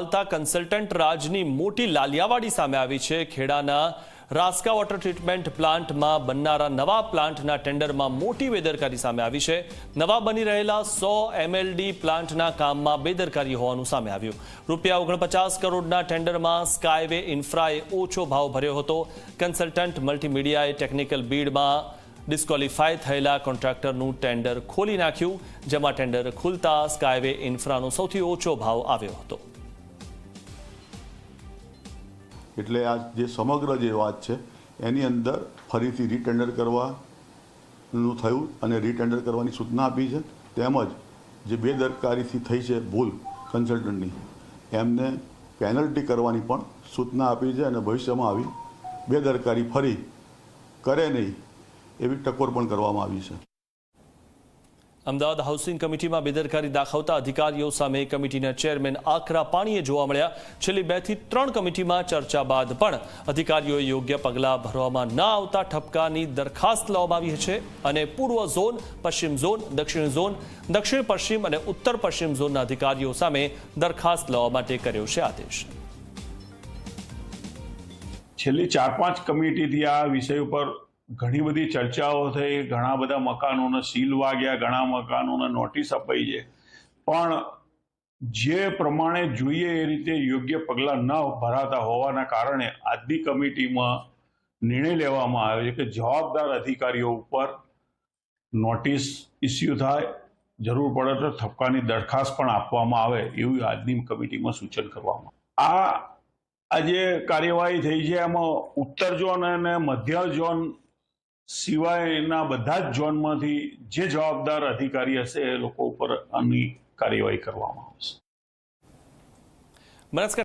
ચાલતા કન્સલ્ટન્ટ રાજની મોટી લાલિયાવાડી સામે આવી છે। ખેડાના રાસ્કા વોટર ટ્રીટમેન્ટ પ્લાન્ટમાં બનનારા નવા પ્લાન્ટના ટેન્ડરમાં મોટી બેદરકારી સામે આવી છે। નવા બની રહેલા 100 MLD પ્લાન્ટના કામમાં બેદરકારી હોવાનું સામે આવ્યું। રૂપિયા 49 કરોડના ટેન્ડરમાં સ્કાયવે ઇન્ફ્રાએ ઓછો ભાવ ભર્યો હતો। કન્સલ્ટન્ટ મલ્ટીમીડિયાએ ટેકનિકલ બીડમાં ડિસ્ક્વોલિફાય થયેલા કોન્ટ્રાક્ટરનું ટેન્ડર ખોલી નાખ્યું, જેમાં ટેન્ડર ખુલતા સ્કાયવે ઇન્ફ્રાનો સૌથી ઓછો ભાવ આવ્યો હતો। એટલે આ જે સમગ્ર જે વાત છે એની અંદર ફરીથી રીટેન્ડર કરવાનું થયું અને રીટેન્ડર કરવાની સૂચના આપી છે। તેમજ જે બેદરકારીથી થઈ છે ભૂલ કન્સલ્ટન્ટની એમને પેનલ્ટી કરવાની પણ સૂચના આપી છે અને ભવિષ્યમાં આવી બેદરકારી ફરી કરે નહીં એવી ટકોર પણ કરવામાં આવી છે। અમદાવાદ હાઉસિંગ કમિટીમાં બેદરકારી દાખવતા અધિકારીઓ સામે કમિટીના ચેરમેન આકરા પાણીએ જોવા મળ્યા। છેલ્લી 2 થી 3 કમિટીમાં ચર્ચા બાદ પણ અધિકારીઓએ યોગ્ય પગલાં ભરવામાં ન આવતા ઠપકાની દરખાસ્ત લાવવામાં આવી છે અને પૂર્વ ઝોન, પશ્ચિમ ઝોન, દક્ષિણ ઝોન, દક્ષિણ પશ્ચિમ અને ઉત્તર પશ્ચિમ ઝોનના અધિકારીઓ સામે દરખાસ્ત લાવવા માટે કર્યો છે આદેશ। છેલ્લી 4-5 કમિટીથી આ વિષય ઉપર ઘણી બધી ચર્ચાઓ થઈ, ઘણા બધા મકાનોને સીલ વાગ્યા, ઘણા મકાનોને નોટિસ અપાઈ છે, પણ જે પ્રમાણે જોઈએ એ રીતે યોગ્ય પગલાં ન ભરાતા હોવાના કારણે આજની કમિટીમાં નિર્ણય લેવામાં આવ્યો છે કે જવાબદાર અધિકારીઓ ઉપર નોટિસ ઇસ્યુ થાય, જરૂર પડે તો ઠપકાની દરખાસ્ત પણ આપવામાં આવે એવું આજની કમિટીમાં સૂચન કરવામાં આ જે કાર્યવાહી થઈ છે એમાં ઉત્તર ઝોન અને મધ્ય ઝોન સિવાયના બધા જ ઝોનમાંથી જે જવાબદાર અધિકારી હશે એ લોકો ઉપર આની કાર્યવાહી કરવામાં આવશે।